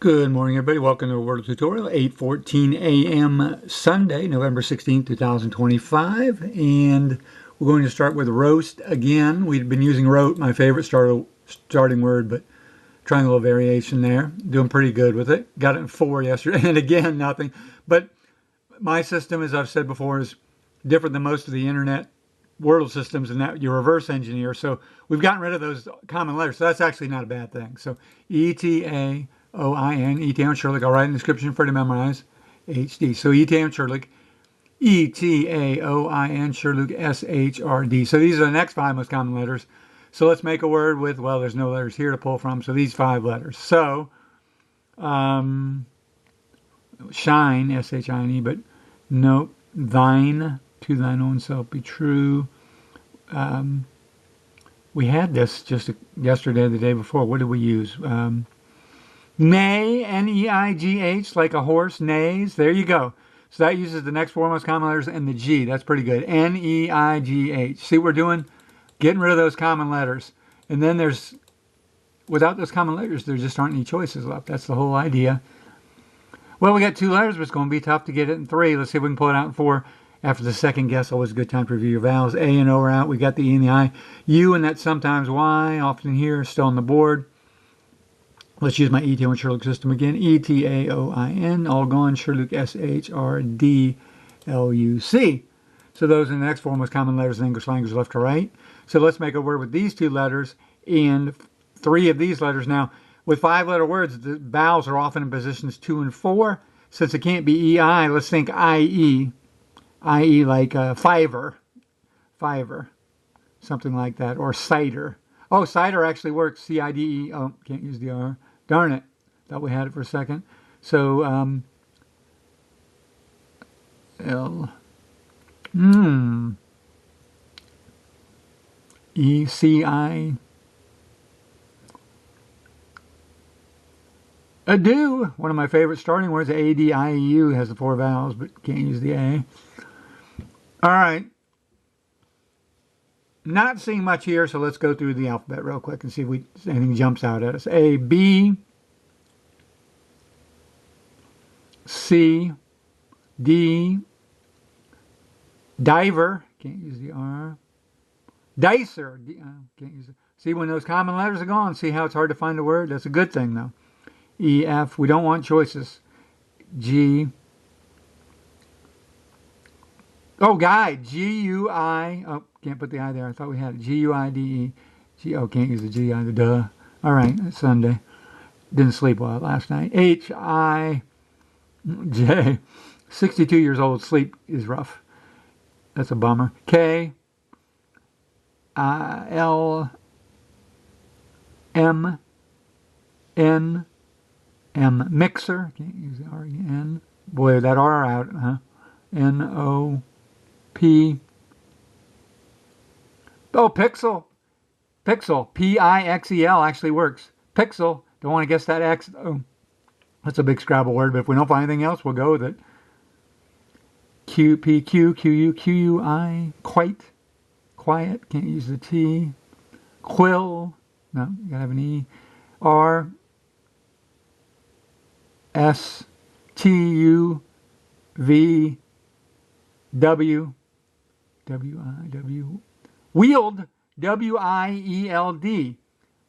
Good morning, everybody. Welcome to a Wordle tutorial, 8:14 a.m. Sunday, November 16th, 2025. And we're going to start with roast again. We've been using rote, my favorite starting word, but trying a little variation there. Doing pretty good with it. Got it in 4 yesterday, and again, nothing. But my system, as I've said before, is different than most of the internet Wordle systems in that you reverse engineer. So we've gotten rid of those common letters. So that's actually not a bad thing. So ETAOIN, ETAOIN SHRDLUC. I'll write in the description for you to memorize. HD. So ETAOIN SHRDLUC. ETAOIN SHRDLUC SHRD. So these are the next 5 most common letters. So let's make a word with, well, there's no letters here to pull from. So these 5 letters. So shine, S-H-I-N-E, but nope, thine, to thine own self be true. We had this just yesterday, the day before. What did we use? Neigh, N-E-I-G-H, like a horse, neighs. There you go. So that uses the next 4 most common letters and the G. That's pretty good. N-E-I-G-H. See what we're doing? Getting rid of those common letters. And then there's, without those common letters, there just aren't any choices left. That's the whole idea. Well, we got 2 letters, but it's going to be tough to get it in 3. Let's see if we can pull it out in 4. After the second guess, always a good time to review your vowels. A and O are out. We got the E and the I. U and that sometimes Y, often here, still on the board. Let's use my ETAOIN SHRDLUC system again. ETAOIN, all gone. SHRDLUC, S-H-R-D-L-U-C. So those are the next 4 most common letters in English language, left to right. So let's make a word with these 2 letters and 3 of these letters. Now, with 5-letter words, the vowels are often in positions 2 and 4. Since it can't be E-I, let's think I-E. I.e. like fiver, something like that, or cider. Oh, cider actually works, C-I-D-E. Oh, can't use the R. Darn it. Thought we had it for a second. So, E-C-I. Adieu, one of my favorite starting words. A-D-I-E-U has the 4 vowels, but can't use the A. All right. Not seeing much here, so let's go through the alphabet real quick and see if anything jumps out at us. A, B, C, D, diver, can't use the R, dicer, can't use it. See, when those common letters are gone, see how it's hard to find a word? That's a good thing, though. E, F, we don't want choices. G, oh, guide, G-U-I, oh, can't put the I there, I thought we had it, G-U-I-D-E, G, oh, can't use the G either, duh. All right, it's Sunday, didn't sleep well last night. H-I-J, 62 years old, sleep is rough, that's a bummer. K, L, M, N, M, mixer, can't use the R-E-N, boy, that R out, huh? N-O, P. Oh, pixel. Pixel. P-I-X-E-L actually works. Pixel. Don't want to guess that X. Oh, that's a big Scrabble word, but if we don't find anything else, we'll go with it. Q, P, Q, Q, U, Q, U, I. Quite. Quiet. Can't use the T. Quill. No, you gotta have an E. R. S. T, U, V. W, W-I-W, wield, W-I-E-L-D,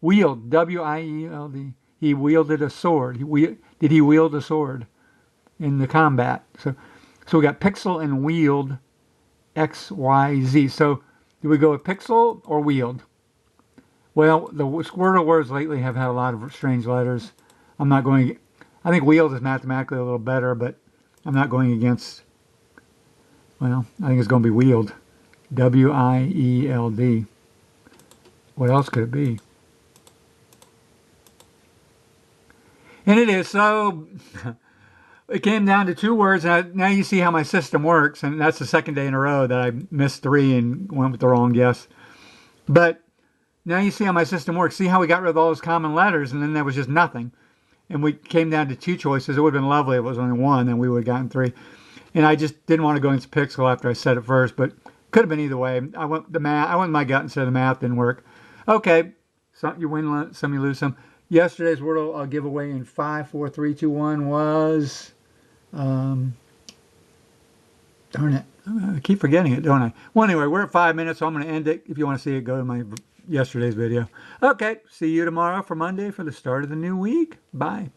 wield, W-I-E-L-D, he wielded a sword, did he wield a sword in the combat? So we got pixel and wield, X, Y, Z, so do we go with pixel or wield? Well, the Wordle words lately have had a lot of strange letters. I think wield is mathematically a little better, but I'm not going against. Well, I think it's going to be wield. W-I-E-L-D. What else could it be? And it is. So it came down to 2 words. Now you see how my system works. And that's the second day in a row that I missed 3 and went with the wrong guess. But now you see how my system works. See how we got rid of all those common letters and then there was just nothing. And we came down to 2 choices. It would have been lovely if it was only 1, then we would have gotten 3. And I just didn't want to go into pixel after I said it first, but could have been either way. I went with my gut and said the math didn't work. Okay, some you win some, you lose some. Yesterday's Wordle giveaway in 5, 4, 3, 2, 1 was, darn it, I keep forgetting it, don't I? Well, anyway, we're at 5 minutes, so I'm going to end it. If you want to see it, go to my yesterday's video. Okay, see you tomorrow for Monday for the start of the new week. Bye.